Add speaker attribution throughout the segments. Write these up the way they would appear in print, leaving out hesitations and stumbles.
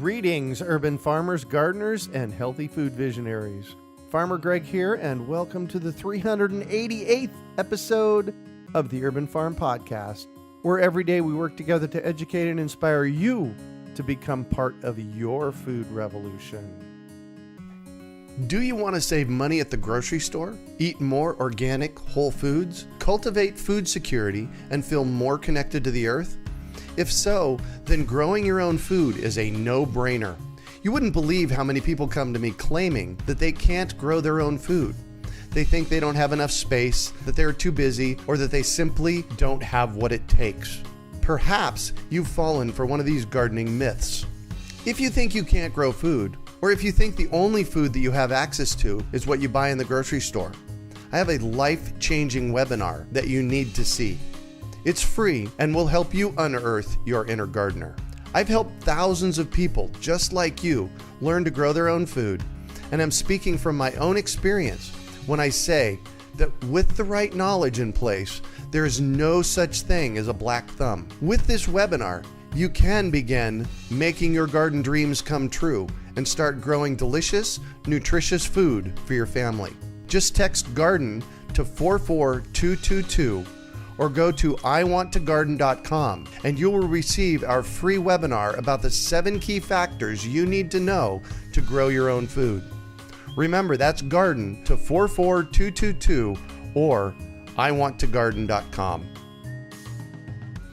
Speaker 1: Greetings, urban farmers, gardeners, and healthy food visionaries. Farmer Greg here, and welcome to the 388th episode of the Urban Farm Podcast, where every day we work together to educate and inspire you to become part of your food revolution. Do you want to save money at the grocery store, eat more organic, whole foods, cultivate food security, and feel more connected to the earth? If so, then growing your own food is a no-brainer. You wouldn't believe how many people come to me claiming that they can't grow their own food. They think they don't have enough space, that they're too busy, or that they simply don't have what it takes. Perhaps you've fallen for one of these gardening myths. If you think you can't grow food, or if you think the only food that you have access to is what you buy in the grocery store, I have a life-changing webinar that you need to see. It's free and will help you unearth your inner gardener. I've helped thousands of people just like you learn to grow their own food, and I'm speaking from my own experience when I say that with the right knowledge in place, there is no such thing as a black thumb. With this webinar, you can begin making your garden dreams come true and start growing delicious, nutritious food for your family. Just text GARDEN to 44222 or go to iwanttogarden.com and you will receive our free webinar about the 7 key factors you need to know to grow your own food. Remember, that's GARDEN to 44222 or iwanttogarden.com.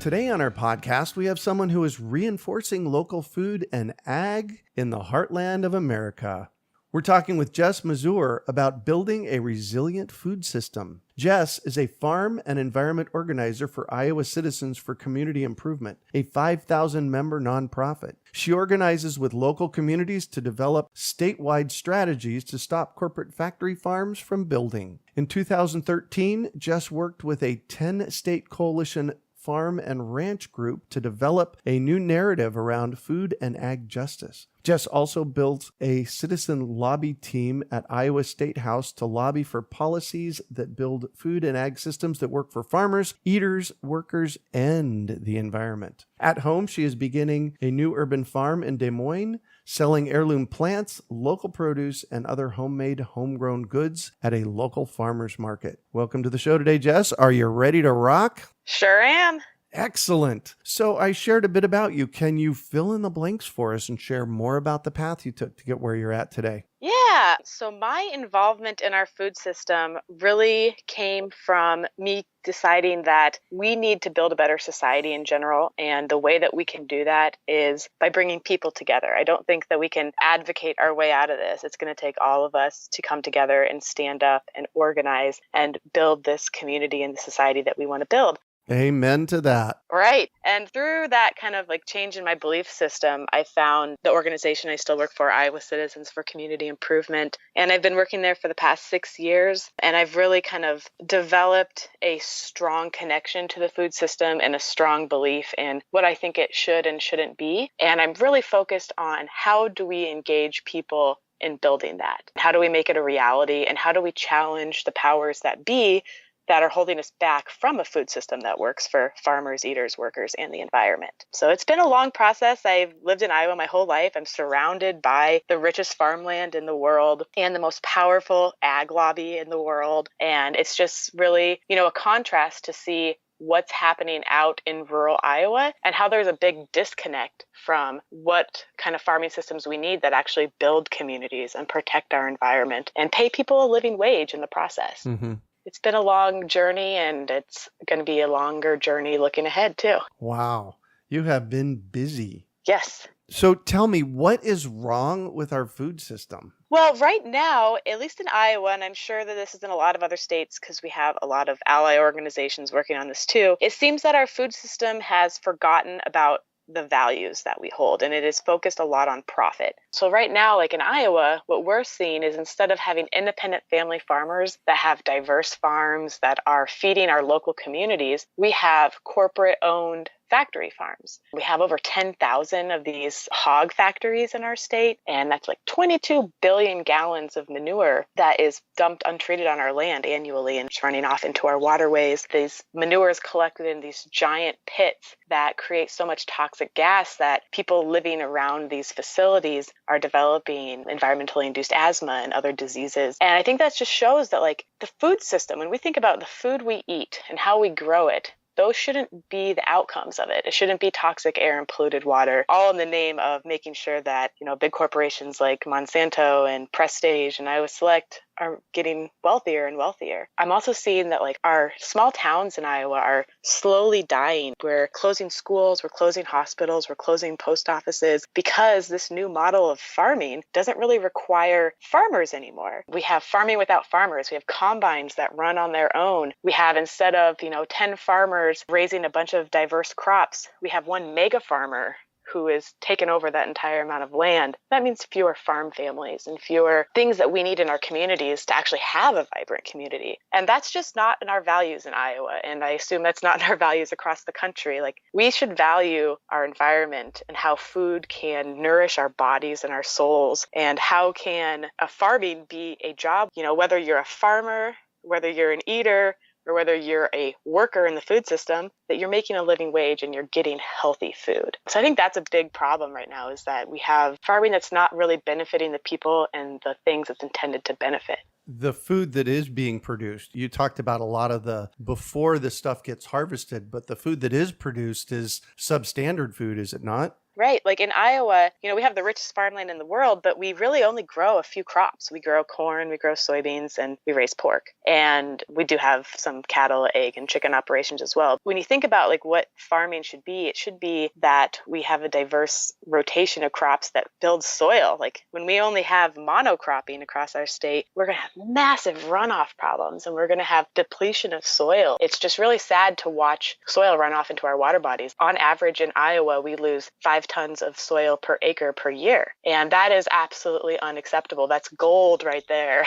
Speaker 1: Today on our podcast, we have someone who is reinforcing local food and ag in the heartland of America. We're talking with Jess Mazour about building a resilient food system. Jess is a farm and environment organizer for Iowa Citizens for Community Improvement, a 5,000-member nonprofit. She organizes with local communities to develop statewide strategies to stop corporate factory farms from building. In 2013, Jess worked with a 10-state coalition farm and ranch group to develop a new narrative around food and ag justice. Jess also built a citizen lobby team at Iowa Statehouse to lobby for policies that build food and ag systems that work for farmers, eaters, workers, and the environment. At home, she is beginning a new urban farm in Des Moines, selling heirloom plants, local produce, and other homemade, homegrown goods at a local farmer's market. Welcome to the show today, Jess. Are you ready to rock?
Speaker 2: Sure am.
Speaker 1: Excellent. So I shared a bit about you. Can you fill in the blanks for us and share more about the path you took to get where you're at today?
Speaker 2: Yeah. So my involvement in our food system really came from me deciding that we need to build a better society in general. And the way that we can do that is by bringing people together. I don't think that we can advocate our way out of this. It's going to take all of us to come together and stand up and organize and build this community and the society that we want to build.
Speaker 1: Amen to that.
Speaker 2: Right. And through that kind of like change in my belief system, I found the organization I still work for, Iowa Citizens for Community Improvement. And I've been working there for the past 6 years. And I've really kind of developed a strong connection to the food system and a strong belief in what I think it should and shouldn't be. And I'm really focused on how do we engage people in building that? How do we make it a reality? And how do we challenge the powers that be that are holding us back from a food system that works for farmers, eaters, workers, and the environment? So it's been a long process. I've lived in Iowa my whole life. I'm surrounded by the richest farmland in the world and the most powerful ag lobby in the world. And it's just really, a contrast to see what's happening out in rural Iowa and how there's a big disconnect from what kind of farming systems we need that actually build communities and protect our environment and pay people a living wage in the process. Mm-hmm. It's been a long journey, and it's going to be a longer journey looking ahead, too.
Speaker 1: Wow. You have been busy.
Speaker 2: Yes.
Speaker 1: So tell me, what is wrong with our food system?
Speaker 2: Well, right now, at least in Iowa, and I'm sure that this is in a lot of other states because we have a lot of ally organizations working on this, too, it seems that our food system has forgotten about the values that we hold, and it is focused a lot on profit. So right now, like in Iowa, what we're seeing is instead of having independent family farmers that have diverse farms that are feeding our local communities, we have corporate-owned factory farms. We have over 10,000 of these hog factories in our state, and that's like 22 billion gallons of manure that is dumped untreated on our land annually and it's running off into our waterways. These manure is collected in these giant pits that create so much toxic gas that people living around these facilities are developing environmentally induced asthma and other diseases. And I think that just shows that like the food system, when we think about the food we eat and how we grow it, those shouldn't be the outcomes of it. It shouldn't be toxic air and polluted water, all in the name of making sure that, big corporations like Monsanto and Prestige and Iowa Select are getting wealthier and wealthier. I'm also seeing that like our small towns in Iowa are slowly dying. We're closing schools, we're closing hospitals, we're closing post offices because this new model of farming doesn't really require farmers anymore. We have farming without farmers. We have combines that run on their own. We have, instead of, 10 farmers raising a bunch of diverse crops, we have one mega farmer who is taken over that entire amount of land. That means fewer farm families and fewer things that we need in our communities to actually have a vibrant community. And that's just not in our values in Iowa. And I assume that's not in our values across the country. Like, we should value our environment and how food can nourish our bodies and our souls. And how can a farming be a job, whether you're a farmer, whether you're an eater, or whether you're a worker in the food system, that you're making a living wage and you're getting healthy food. So I think that's a big problem right now, is that we have farming that's not really benefiting the people and the things it's intended to benefit.
Speaker 1: The food that is being produced, you talked about a lot of the before the stuff gets harvested, but the food that is produced is substandard food, is it not?
Speaker 2: Right. Like in Iowa, we have the richest farmland in the world, but we really only grow a few crops. We grow corn, we grow soybeans, and we raise pork. And we do have some cattle, egg, and chicken operations as well. When you think about like what farming should be, it should be that we have a diverse rotation of crops that build soil. Like when we only have monocropping across our state, we're going to have massive runoff problems and we're going to have depletion of soil. It's just really sad to watch soil run off into our water bodies. On average in Iowa, we lose 5 tons of soil per acre per year. And that is absolutely unacceptable. That's gold right there.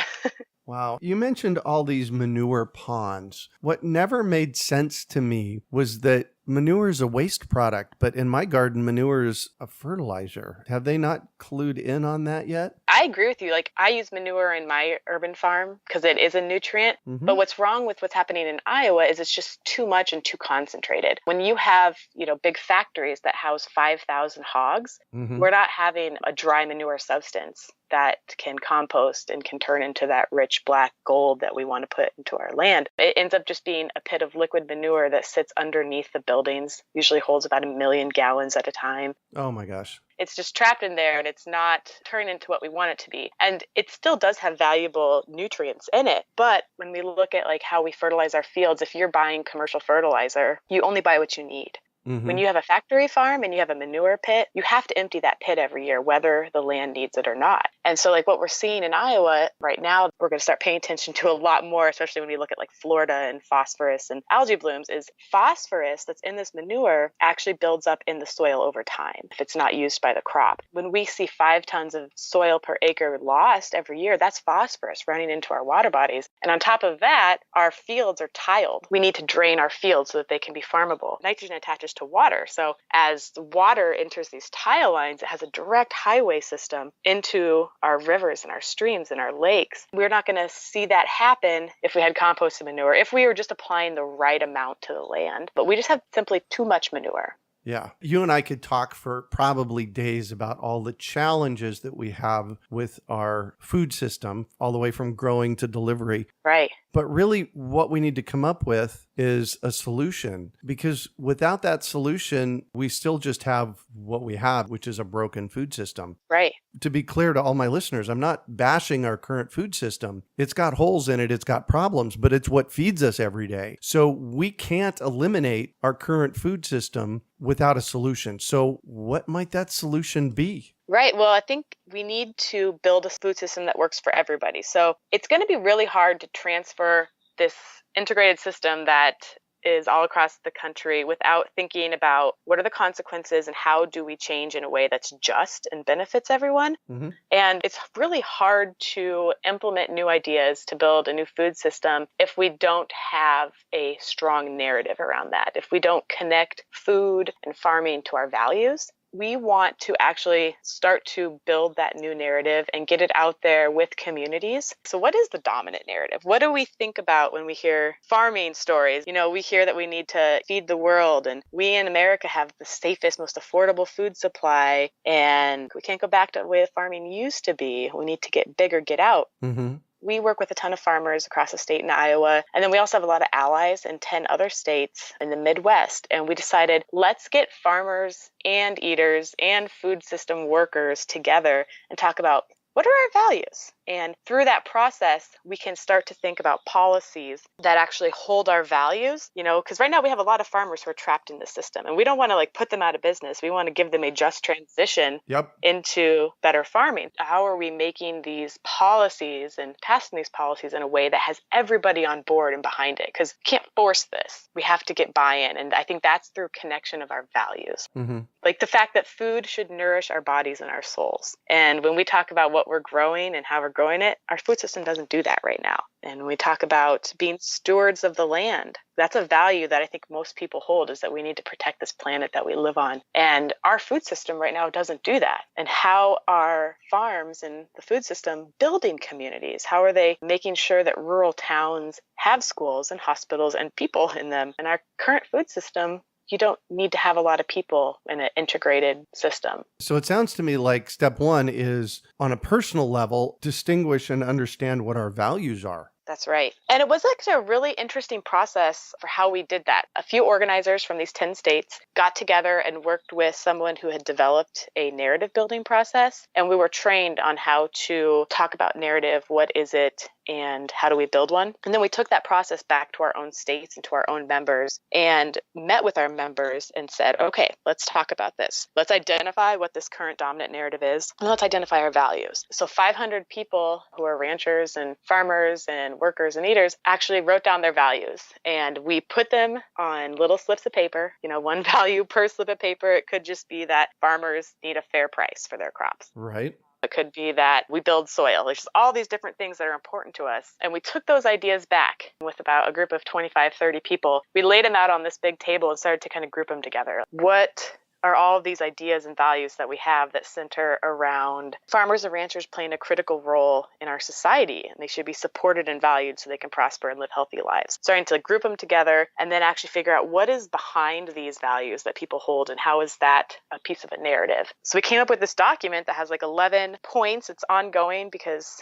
Speaker 1: Wow. You mentioned all these manure ponds. What never made sense to me was that manure is a waste product, but in my garden, manure is a fertilizer. Have they not clued in on that yet?
Speaker 2: I agree with you. Like, I use manure in my urban farm because it is a nutrient. Mm-hmm. But what's wrong with what's happening in Iowa is it's just too much and too concentrated. When you have, big factories that house 5,000 hogs, mm-hmm. we're not having a dry manure substance that can compost and can turn into that rich black gold that we want to put into our land. It ends up just being a pit of liquid manure that sits underneath the buildings, usually holds about 1 million gallons at a time.
Speaker 1: Oh my gosh.
Speaker 2: It's just trapped in there and it's not turned into what we want it to be. And it still does have valuable nutrients in it. But when we look at like how we fertilize our fields, if you're buying commercial fertilizer, you only buy what you need. Mm-hmm. When you have a factory farm and you have a manure pit, you have to empty that pit every year, whether the land needs it or not. And so like what we're seeing in Iowa right now, we're going to start paying attention to a lot more, especially when we look at like Florida and phosphorus and algae blooms, is phosphorus that's in this manure actually builds up in the soil over time if it's not used by the crop. When we see 5 tons of soil per acre lost every year, that's phosphorus running into our water bodies. And on top of that, our fields are tiled. We need to drain our fields so that they can be farmable. Nitrogen attaches to water. So as the water enters these tile lines, it has a direct highway system into our rivers and our streams and our lakes. We're not going to see that happen if we had composted manure, if we were just applying the right amount to the land. But we just have simply too much manure.
Speaker 1: Yeah. You and I could talk for probably days about all the challenges that we have with our food system, all the way from growing to delivery.
Speaker 2: Right.
Speaker 1: But really what we need to come up with is a solution, because without that solution, we still just have what we have, which is a broken food system.
Speaker 2: Right.
Speaker 1: To be clear to all my listeners, I'm not bashing our current food system. It's got holes in it. It's got problems, but it's what feeds us every day. So we can't eliminate our current food system without a solution. So what might that solution be?
Speaker 2: Right. Well, I think we need to build a food system that works for everybody. So it's going to be really hard to transfer this integrated system that is all across the country without thinking about what are the consequences and how do we change in a way that's just and benefits everyone.
Speaker 1: Mm-hmm.
Speaker 2: And it's really hard to implement new ideas to build a new food system if we don't have a strong narrative around that, if we don't connect food and farming to our values. We want to actually start to build that new narrative and get it out there with communities. So what is the dominant narrative? What do we think about when we hear farming stories? We hear that we need to feed the world, and we in America have the safest, most affordable food supply, and we can't go back to the way farming used to be. We need to get bigger, get out.
Speaker 1: Mm-hmm.
Speaker 2: We work with a ton of farmers across the state in Iowa, and then we also have a lot of allies in 10 other states in the Midwest. And we decided, let's get farmers and eaters and food system workers together and talk about what are our values? And through that process, we can start to think about policies that actually hold our values, because right now we have a lot of farmers who are trapped in the system, and we don't want to put them out of business. We want to give them a just transition into better farming. How are we making these policies and passing these policies in a way that has everybody on board and behind it? Because we can't force this. We have to get buy-in. And I think that's through connection of our values.
Speaker 1: Mm-hmm.
Speaker 2: Like the fact that food should nourish our bodies and our souls. And when we talk about what we're growing and how we're growing it, our food system doesn't do that right now. And when we talk about being stewards of the land, that's a value that I think most people hold, is that we need to protect this planet that we live on. And our food system right now doesn't do that. And how are farms and the food system building communities? How are they making sure that rural towns have schools and hospitals and people in them? And our current food system, you don't need to have a lot of people in an integrated system.
Speaker 1: So it sounds to me like step one is, on a personal level, distinguish and understand what our values are.
Speaker 2: That's right. And it was actually a really interesting process for how we did that. A few organizers from these 10 states got together and worked with someone who had developed a narrative building process. And we were trained on how to talk about narrative. What is it? And how do we build one? And then we took that process back to our own states and to our own members and met with our members and said, okay, let's talk about this. Let's identify what this current dominant narrative is, and let's identify our values. So 500 people who are ranchers and farmers and workers and eaters actually wrote down their values, and we put them on little slips of paper, one value per slip of paper. It could just be that farmers need a fair price for their crops.
Speaker 1: Right.
Speaker 2: It could be that we build soil. There's just all these different things that are important to us. And we took those ideas back with about a group of 25, 30 people. We laid them out on this big table and started to kind of group them together. What are all of these ideas and values that we have that center around farmers and ranchers playing a critical role in our society, and they should be supported and valued so they can prosper and live healthy lives. Starting to group them together and then actually figure out what is behind these values that people hold and how is that a piece of a narrative. So we came up with this document that has 11 points. It's ongoing because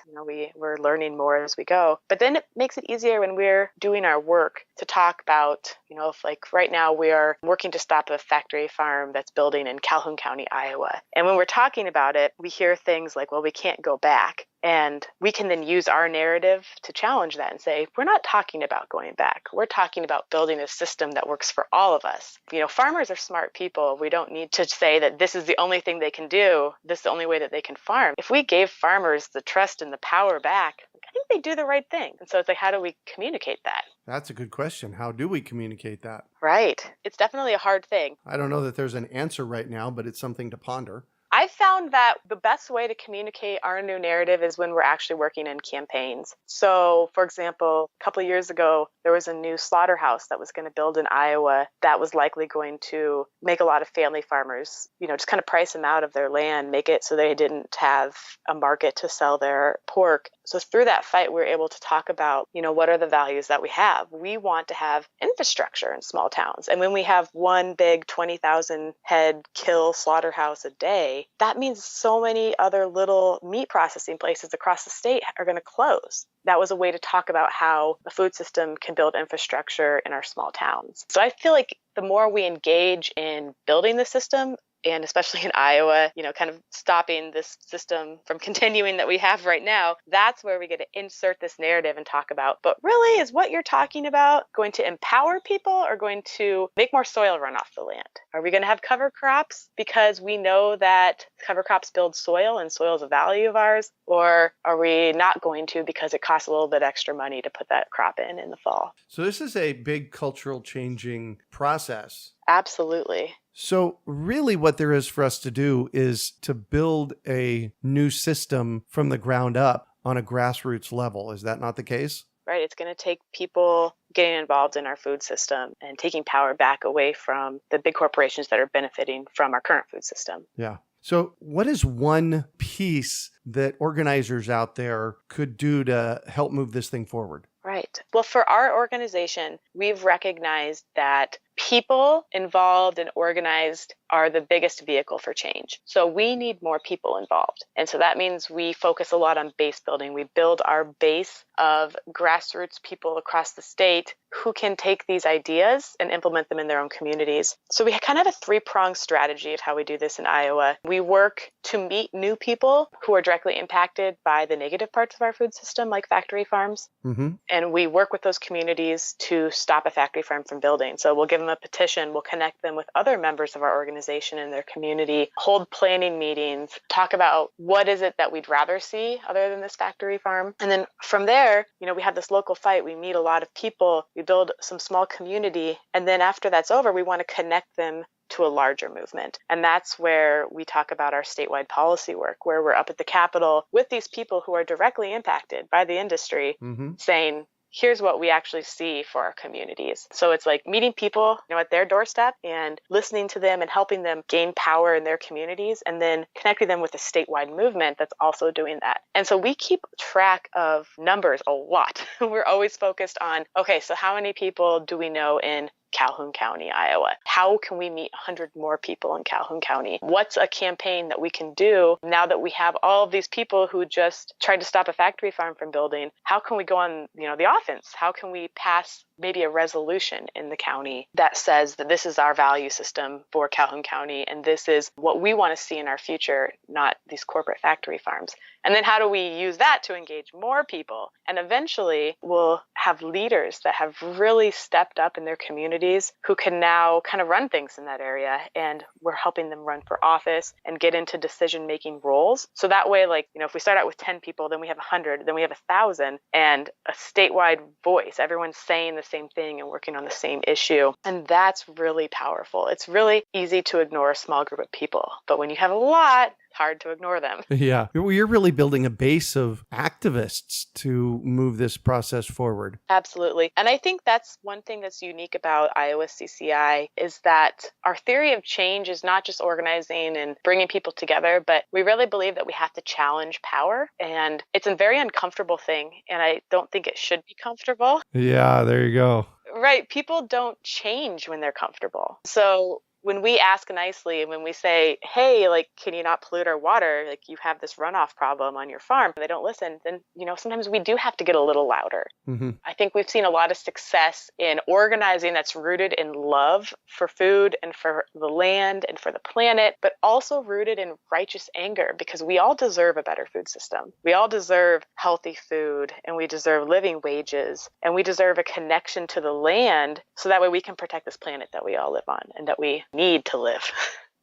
Speaker 2: we're learning more as we go. But then it makes it easier when we're doing our work to talk about, if right now we are working to stop a factory farm that's building in Calhoun County, Iowa. And when we're talking about it, we hear things like, well, we can't go back. And we can then use our narrative to challenge that and say, we're not talking about going back. We're talking about building a system that works for all of us. Farmers are smart people. We don't need to say that this is the only thing they can do. This is the only way that they can farm. If we gave farmers the trust and the power back, I think they do the right thing. And so it's how do we communicate that?
Speaker 1: That's a good question. How do we communicate that?
Speaker 2: Right. It's definitely a hard thing.
Speaker 1: I don't know that there's an answer right now, but it's something to ponder.
Speaker 2: I found that the best way to communicate our new narrative is when we're actually working in campaigns. So, for example, a couple of years ago, there was a new slaughterhouse that was going to build in Iowa that was likely going to make a lot of family farmers, just kind of price them out of their land, make it so they didn't have a market to sell their pork. So through that fight, we're able to talk about, what are the values that we have? We want to have infrastructure in small towns. And when we have one big 20,000 head kill slaughterhouse a day, that means so many other little meat processing places across the state are going to close. That was a way to talk about how the food system can build infrastructure in our small towns. So I feel like the more we engage in building the system, and especially in Iowa, kind of stopping this system from continuing that we have right now, that's where we get to insert this narrative and talk about, but really, is what you're talking about going to empower people or going to make more soil run off the land? Are we going to have cover crops because we know that cover crops build soil and soil is a value of ours? Or are we not going to because it costs a little bit extra money to put that crop in the fall?
Speaker 1: So this is a big cultural changing process.
Speaker 2: Absolutely.
Speaker 1: So really what there is for us to do is to build a new system from the ground up on a grassroots level. Is that not the case?
Speaker 2: Right. It's going to take people getting involved in our food system and taking power back away from the big corporations that are benefiting from our current food system.
Speaker 1: Yeah. So what is one piece that organizers out there could do to help move this thing forward?
Speaker 2: Right. Well, for our organization, we've recognized that people involved and organized are the biggest vehicle for change. So we need more people involved. And so that means we focus a lot on base building. We build our base of grassroots people across the state who can take these ideas and implement them in their own communities. So we kind of have a three-pronged strategy of how we do this in Iowa. We work to meet new people who are directly impacted by the negative parts of our food system, like factory farms.
Speaker 1: Mm-hmm.
Speaker 2: And we work with those communities to stop a factory farm from building. So we'll give them a petition, we'll connect them with other members of our organization in their community, hold planning meetings, talk about what is it that we'd rather see other than this factory farm. And then from there, we have this local fight. We meet a lot of people, we build some small community. And then after that's over, we want to connect them to a larger movement. And that's where we talk about our statewide policy work, where we're up at the Capitol with these people who are directly impacted by the industry, saying, here's what we actually see for our communities. So it's like meeting people, at their doorstep and listening to them and helping them gain power in their communities, and then connecting them with a statewide movement that's also doing that. And so we keep track of numbers a lot. We're always focused on, okay, so how many people do we know in Calhoun County, Iowa? How can we meet 100 more people in Calhoun County? What's a campaign that we can do now that we have all of these people who just tried to stop a factory farm from building? How can we go on, the offense? How can we pass maybe a resolution in the county that says that this is our value system for Calhoun County and this is what we want to see in our future, not these corporate factory farms? And then how do we use that to engage more people? And eventually we'll have leaders that have really stepped up in their communities who can now kind of run things in that area. And we're helping them run for office and get into decision-making roles. So that way, if we start out with 10 people, then we have 100, then we have 1,000, and a statewide voice. Everyone's saying the same thing and working on the same issue. And that's really powerful. It's really easy to ignore a small group of people. But when you have a lot, hard to ignore them.
Speaker 1: Yeah. You're really building a base of activists to move this process forward.
Speaker 2: Absolutely. And I think that's one thing that's unique about Iowa CCI is that our theory of change is not just organizing and bringing people together, but we really believe that we have to challenge power. And it's a very uncomfortable thing. And I don't think it should be comfortable.
Speaker 1: Yeah, there you go.
Speaker 2: Right. People don't change when they're comfortable. So when we ask nicely and when we say, hey, can you not pollute our water? You have this runoff problem on your farm. They don't listen. Then, sometimes we do have to get a little louder. Mm-hmm. I think we've seen a lot of success in organizing that's rooted in love for food and for the land and for the planet, but also rooted in righteous anger because we all deserve a better food system. We all deserve healthy food and we deserve living wages and we deserve a connection to the land so that way we can protect this planet that we all live on and that we need to live.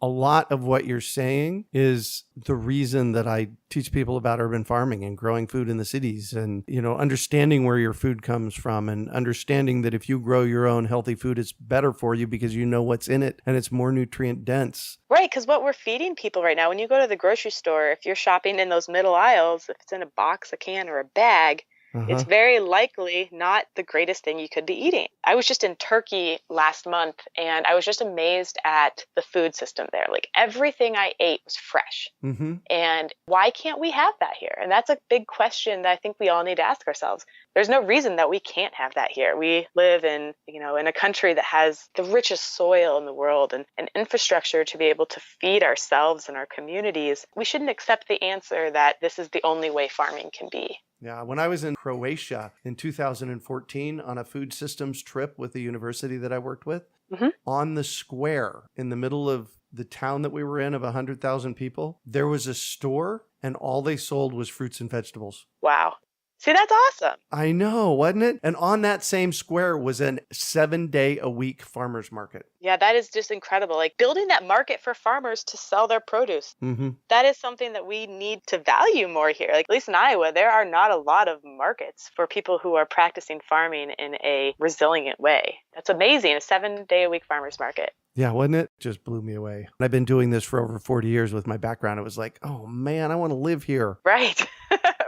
Speaker 1: A lot of what you're saying is the reason that I teach people about urban farming and growing food in the cities and, understanding where your food comes from and understanding that if you grow your own healthy food, it's better for you because you know what's in it and it's more nutrient dense.
Speaker 2: Right, because what we're feeding people right now, when you go to the grocery store, if you're shopping in those middle aisles, if it's in a box, a can, or a bag, it's very likely not the greatest thing you could be eating. I was just in Turkey last month and I was just amazed at the food system there. Everything I ate was fresh. Mm-hmm. And why can't we have that here? And that's a big question that I think we all need to ask ourselves. There's no reason that we can't have that here. We live in a country that has the richest soil in the world and an infrastructure to be able to feed ourselves and our communities. We shouldn't accept the answer that this is the only way farming can be.
Speaker 1: Yeah, when I was in Croatia in 2014 on a food systems trip with the university that I worked with,
Speaker 2: Hmm.
Speaker 1: on the square in the middle of the town that we were in of 100,000 people, there was a store and all they sold was fruits and vegetables.
Speaker 2: Wow. See, that's awesome.
Speaker 1: I know, wasn't it? And on that same square was an 7-day-a-week farmer's market.
Speaker 2: Yeah, that is just incredible. Like building that market for farmers to sell their produce.
Speaker 1: Mm-hmm.
Speaker 2: That is something that we need to value more here. Like at least in Iowa, there are not a lot of markets for people who are practicing farming in a resilient way. That's amazing. A 7-day-a-week farmers market.
Speaker 1: Yeah, wasn't it? Just blew me away. I've been doing this for over 40 years with my background. It was like, oh man, I want to live here.
Speaker 2: Right.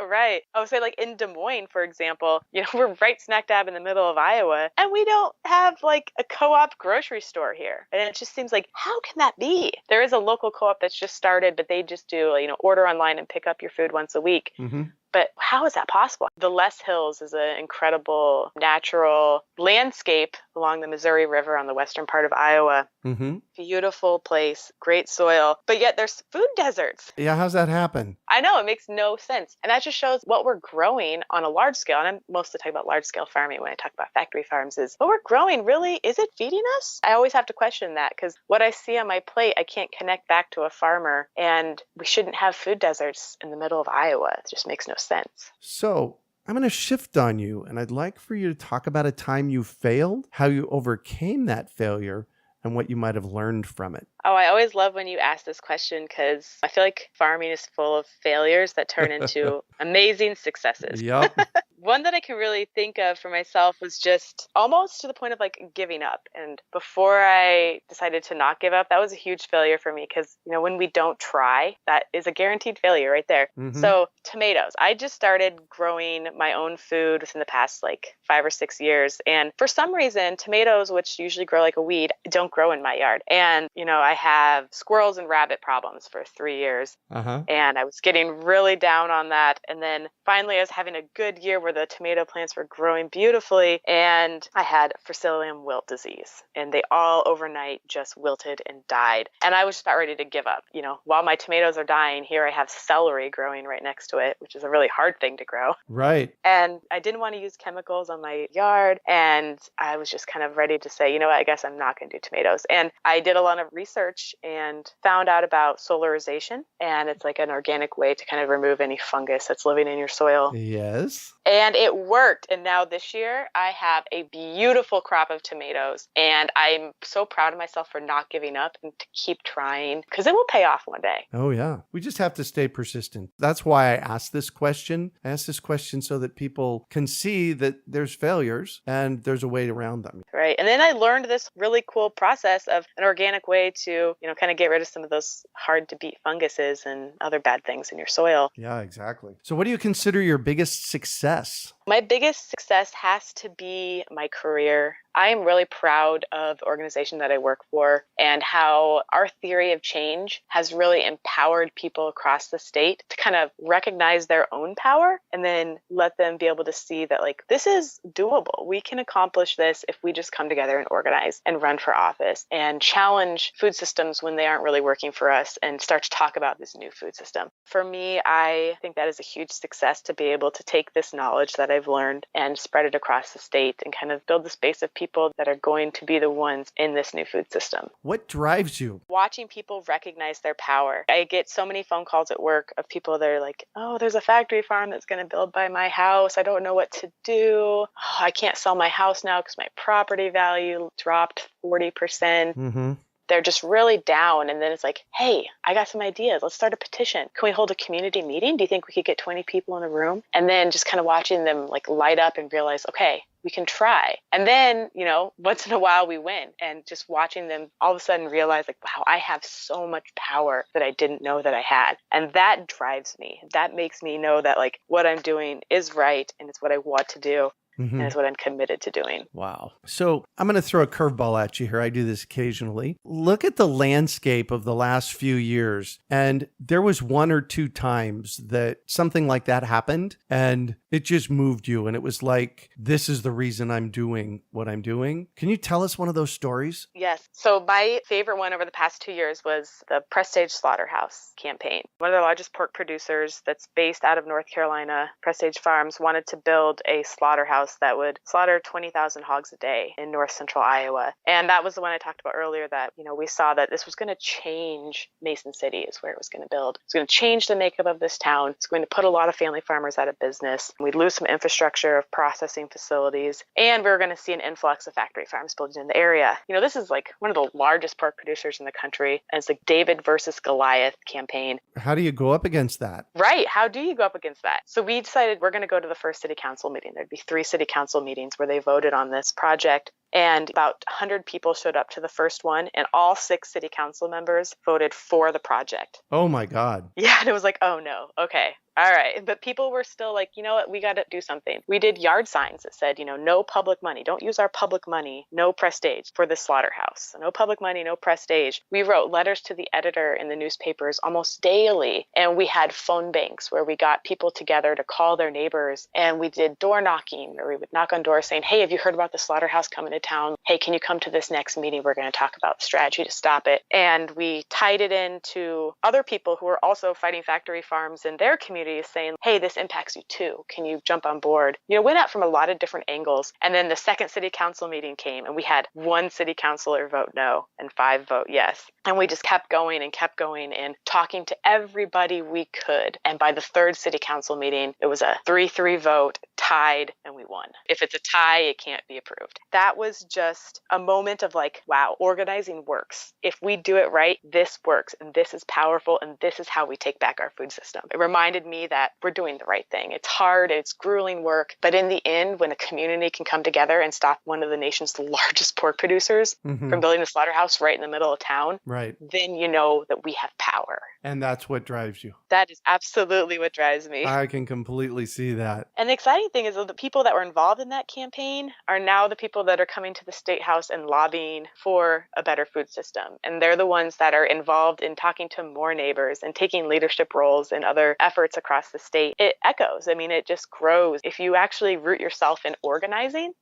Speaker 2: Right. I would say like in Des Moines, for example, we're right smack dab in the middle of Iowa and we don't have like a co-op grocery store here. And it just seems like, how can that be? There is a local co-op that's just started, but they just do, order online and pick up your food once a week.
Speaker 1: Mm-hmm.
Speaker 2: But how is that possible? The Les Hills is an incredible natural landscape along the Missouri River on the western part of Iowa.
Speaker 1: Mm-hmm.
Speaker 2: Beautiful place, great soil, but yet there's food deserts.
Speaker 1: Yeah, how's that happen?
Speaker 2: I know, it makes no sense. And that just shows what we're growing on a large scale. And I'm mostly talking about large scale farming when I talk about factory farms is what we're growing really, is it feeding us? I always have to question that because what I see on my plate, I can't connect back to a farmer, and we shouldn't have food deserts in the middle of Iowa. It just makes no sense.
Speaker 1: So I'm going to shift on you, and I'd like for you to talk about a time you failed, how you overcame that failure, and what you might have learned from it.
Speaker 2: Oh, I always love when you ask this question because I feel like farming is full of failures that turn into amazing successes.
Speaker 1: Yep.
Speaker 2: One that I can really think of for myself was just almost to the point of like giving up. And before I decided to not give up, that was a huge failure for me because, when we don't try, that is a guaranteed failure right there.
Speaker 1: Mm-hmm.
Speaker 2: So tomatoes, I just started growing my own food within the past like 5 or 6 years. And for some reason, tomatoes, which usually grow like a weed, don't grow in my yard. And, I have squirrels and rabbit problems for 3 years.
Speaker 1: Uh-huh.
Speaker 2: And I was getting really down on that. And then finally, I was having a good year where the tomato plants were growing beautifully. And I had Fertilizer wilt disease. And they all overnight just wilted and died. And I was just about ready to give up. While my tomatoes are dying, here I have celery growing right next to it, which is a really hard thing to grow.
Speaker 1: Right.
Speaker 2: And I didn't want to use chemicals on my yard. And I was just kind of ready to say, I guess I'm not going to do tomatoes. And I did a lot of research and found out about solarization. And it's like an organic way to kind of remove any fungus that's living in your soil.
Speaker 1: Yes.
Speaker 2: And it worked. And now this year I have a beautiful crop of tomatoes. And I'm so proud of myself for not giving up and to keep trying because it will pay off one day.
Speaker 1: Oh, yeah. We just have to stay persistent. That's why I asked this question. I asked this question so that people can see that there's failures and there's a way around them.
Speaker 2: Right. And then I learned this really cool process of an organic way to, kind of get rid of some of those hard to beat funguses and other bad things in your soil.
Speaker 1: Yeah, exactly. So what do you consider your biggest success?
Speaker 2: My biggest success has to be my career. I am really proud of the organization that I work for and how our theory of change has really empowered people across the state to kind of recognize their own power and then let them be able to see that like, this is doable. We can accomplish this if we just come together and organize and run for office and challenge food systems when they aren't really working for us and start to talk about this new food system. For me, I think that is a huge success to be able to take this knowledge that I've learned and spread it across the state and kind of build this base of people that are going to be the ones in this new food system.
Speaker 1: What drives you?
Speaker 2: Watching people recognize their power. I get so many phone calls at work of people that are like, oh, there's a factory farm that's going to build by my house. I don't know what to do. Oh, I can't sell my house now because my property value dropped 40%.
Speaker 1: Mm-hmm.
Speaker 2: They're just really down. And then it's like, hey, I got some ideas. Let's start a petition. Can we hold a community meeting? Do you think we could get 20 people in a room? And then just kind of watching them like light up and realize, okay, we can try. And then, once in a while we win. And just watching them all of a sudden realize like, wow, I have so much power that I didn't know that I had. And that drives me. That makes me know that like what I'm doing is right and it's what I want to do. and it's what I'm committed to doing.
Speaker 1: Wow. So I'm going to throw a curveball at you here. I do this occasionally. Look at the landscape of the last few years. And there was one or two times that something like that happened and it just moved you. And it was like, this is the reason I'm doing what I'm doing. Can you tell us one of those stories?
Speaker 2: Yes. So my favorite one over the past 2 years was the Prestige Slaughterhouse campaign. One of the largest pork producers that's based out of North Carolina, Prestige Farms, wanted to build a slaughterhouse that would slaughter 20,000 hogs a day in north central Iowa. And that was the one I talked about earlier that, we saw that this was going to change Mason City is where it was going to build. It's going to change the makeup of this town. It's going to put a lot of family farmers out of business. We'd lose some infrastructure of processing facilities, and we were going to see an influx of factory farms building in the area. This is like one of the largest pork producers in the country, and it's like David versus Goliath campaign.
Speaker 1: How do you go up against that?
Speaker 2: Right. How do you go up against that? So we decided we're going to go to the first city council meeting. There'd be 3 city council meetings where they voted on this project. And about 100 people showed up to the first one, and all 6 city council members voted for the project.
Speaker 1: Oh my God.
Speaker 2: Yeah, and it was like, oh no, okay. All right. But people were still like, you know what, we got to do something. We did yard signs that said, no public money. Don't use our public money. No prestige for the slaughterhouse. No public money, no prestige. We wrote letters to the editor in the newspapers almost daily. And we had phone banks where we got people together to call their neighbors. And we did door knocking, where we would knock on doors saying, hey, have you heard about the slaughterhouse coming to town? Hey, can you come to this next meeting? We're going to talk about the strategy to stop it. And we tied it into other people who were also fighting factory farms in their communities saying, hey, this impacts you too. Can you jump on board? Went out from a lot of different angles. And then the second city council meeting came, and we had 1 city councilor vote no and 5 vote yes. And we just kept going and talking to everybody we could. And by the 3rd city council meeting, it was a 3-3 vote, tied, and we won. If it's a tie, it can't be approved. That was just a moment of like, wow, organizing works. If we do it right, this works, and this is powerful, and this is how we take back our food system. It reminded me that we're doing the right thing. It's hard, it's grueling work, but in the end, when a community can come together and stop one of the nation's largest pork producers from building a slaughterhouse right in the middle of town,
Speaker 1: right,
Speaker 2: then you know that we have power.
Speaker 1: And that's what drives you.
Speaker 2: That is absolutely what drives me.
Speaker 1: I can completely see that.
Speaker 2: And the exciting thing is that the people that were involved in that campaign are now the people that are coming to the State House and lobbying for a better food system. And they're the ones that are involved in talking to more neighbors and taking leadership roles in other efforts across the state. It echoes. I mean, it just grows. If you actually root yourself in organizing,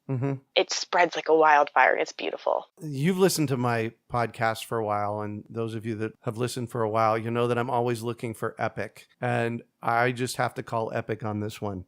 Speaker 2: it spreads like a wildfire. It's beautiful.
Speaker 1: You've listened to my podcast for a while, and those of you that have listened for a while, you know that I'm always looking for epic. And I just have to call epic on this one.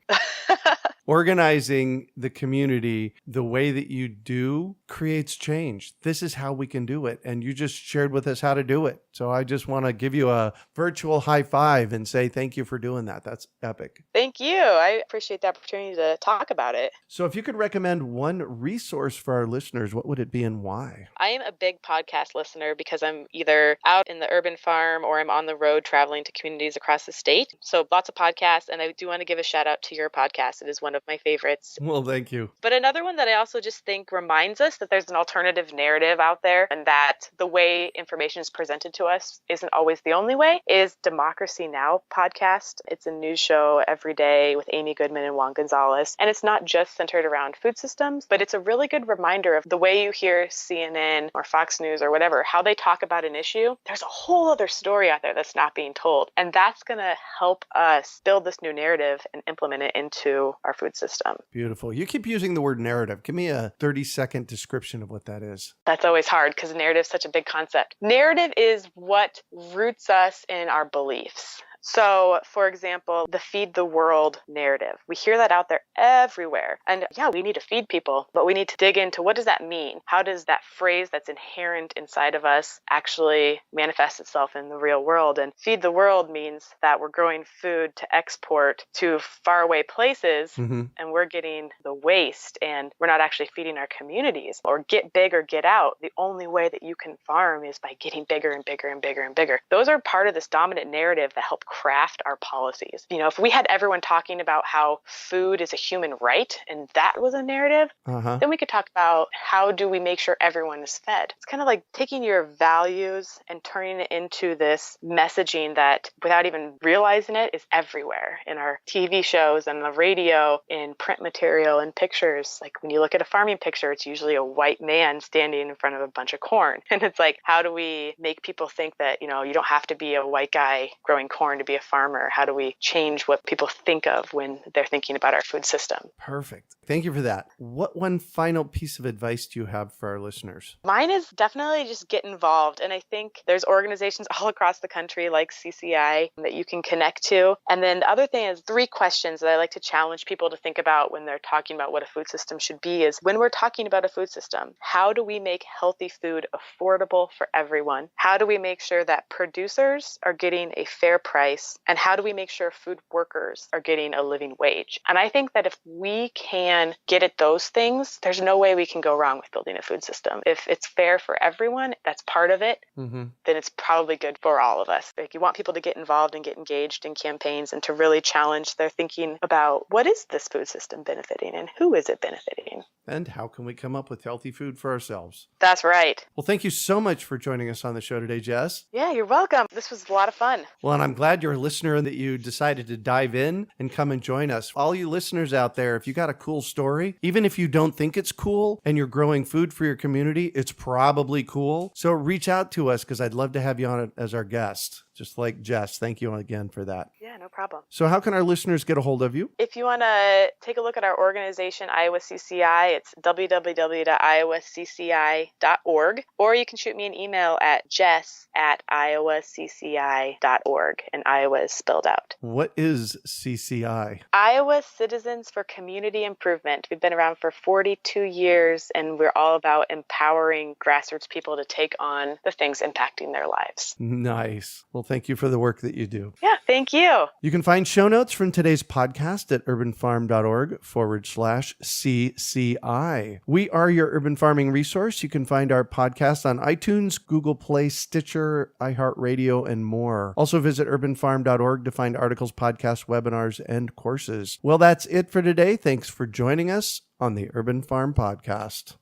Speaker 1: Organizing the community the way that you do creates change. This is how we can do it. And you just shared with us how to do it. So I just want to give you a virtual high five and say thank you for doing that. That's epic.
Speaker 2: Thank you. I appreciate the opportunity to talk about it.
Speaker 1: So if you could recommend one resource for our listeners, what would it be and why?
Speaker 2: I am a big podcast listener because I'm either out in the urban farm or I'm on the road traveling to communities across the state. So lots of podcasts. And I do want to give a shout out to your podcast. It is one of my favorites.
Speaker 1: Well, thank you.
Speaker 2: But another one that I also just think reminds us that there's an alternative narrative out there and that the way information is presented to us isn't always the only way is Democracy Now! Podcast. It's a news show every day with Amy Goodman and Juan Gonzalez. And it's not just centered around food systems, but it's a really good reminder of the way you hear CNN or Fox News or whatever, how they talk about an issue. There's a whole other story out there that's not being told. And that's going to help us build this new narrative and implement it into our food system.
Speaker 1: Beautiful. You keep using the word narrative. Give me a 30-second description of what that is.
Speaker 2: That's always hard because narrative is such a big concept. Narrative is what roots us in our beliefs. So, for example, the feed the world narrative. We hear that out there everywhere. And yeah, we need to feed people, but we need to dig into what does that mean? How does that phrase that's inherent inside of us actually manifest itself in the real world? And feed the world means that we're growing food to export to faraway places and we're getting the waste and we're not actually feeding our communities. Or get big or get out. The only way that you can farm is by getting bigger and bigger and bigger and bigger. Those are part of this dominant narrative that help craft our policies. If we had everyone talking about how food is a human right and that was a narrative, then we could talk about how do we make sure everyone is fed. It's kind of like taking your values and turning it into this messaging that, without even realizing it, is everywhere in our TV shows and the radio, in print material and pictures. Like when you look at a farming picture, it's usually a white man standing in front of a bunch of corn. And it's like, how do we make people think that, you don't have to be a white guy growing corn to be a farmer? How do we change what people think of when they're thinking about our food system?
Speaker 1: Perfect. Thank you for that. What one final piece of advice do you have for our listeners?
Speaker 2: Mine is definitely just get involved. And I think there's organizations all across the country like CCI that you can connect to. And then the other thing is 3 questions that I like to challenge people to think about when they're talking about what a food system should be is, when we're talking about a food system, how do we make healthy food affordable for everyone? How do we make sure that producers are getting a fair price? And how do we make sure food workers are getting a living wage? And I think that if we can get at those things, there's no way we can go wrong with building a food system. If it's fair for everyone, that's part of it, then it's probably good for all of us. Like, you want people to get involved and get engaged in campaigns and to really challenge their thinking about what is this food system benefiting and who is it benefiting?
Speaker 1: And how can we come up with healthy food for ourselves?
Speaker 2: That's right.
Speaker 1: Well, thank you so much for joining us on the show today, Jess.
Speaker 2: Yeah, you're welcome. This was a lot of fun.
Speaker 1: Well, and I'm glad you're a listener and that you decided to dive in and come and join us. All you listeners out there, if you got a cool story, even if you don't think it's cool and you're growing food for your community, it's probably cool. So reach out to us because I'd love to have you on as our guest. Just like Jess. Thank you again for that.
Speaker 2: Yeah, no problem.
Speaker 1: So how can our listeners get a hold of you?
Speaker 2: If you want to take a look at our organization, Iowa CCI, it's www.iowacci.org, or you can shoot me an email at jess@iowacci.org, and Iowa is spelled out.
Speaker 1: What is CCI?
Speaker 2: Iowa Citizens for Community Improvement. We've been around for 42 years, and we're all about empowering grassroots people to take on the things impacting their lives.
Speaker 1: Nice. Well, thank you for the work that you do.
Speaker 2: Yeah, thank you.
Speaker 1: You can find show notes from today's podcast at urbanfarm.org/CCI. We are your urban farming resource. You can find our podcast on iTunes, Google Play, Stitcher, iHeartRadio, and more. Also visit urbanfarm.org to find articles, podcasts, webinars, and courses. Well, that's it for today. Thanks for joining us on the Urban Farm Podcast.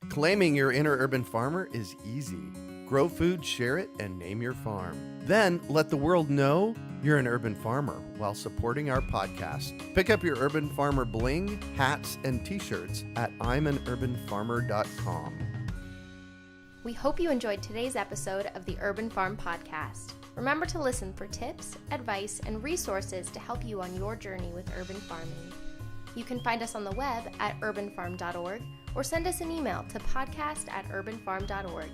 Speaker 1: Claiming your inner urban farmer is easy. Grow food, share it, and name your farm. Then let the world know you're an urban farmer while supporting our podcast. Pick up your Urban Farmer bling, hats, and t-shirts at imanurbanfarmer.com.
Speaker 3: We hope you enjoyed today's episode of the Urban Farm Podcast. Remember to listen for tips, advice, and resources to help you on your journey with urban farming. You can find us on the web at urbanfarm.org or send us an email to podcast@urbanfarm.org.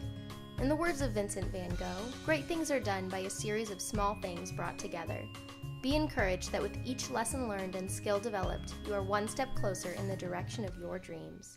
Speaker 3: In the words of Vincent van Gogh, great things are done by a series of small things brought together. Be encouraged that with each lesson learned and skill developed, you are one step closer in the direction of your dreams.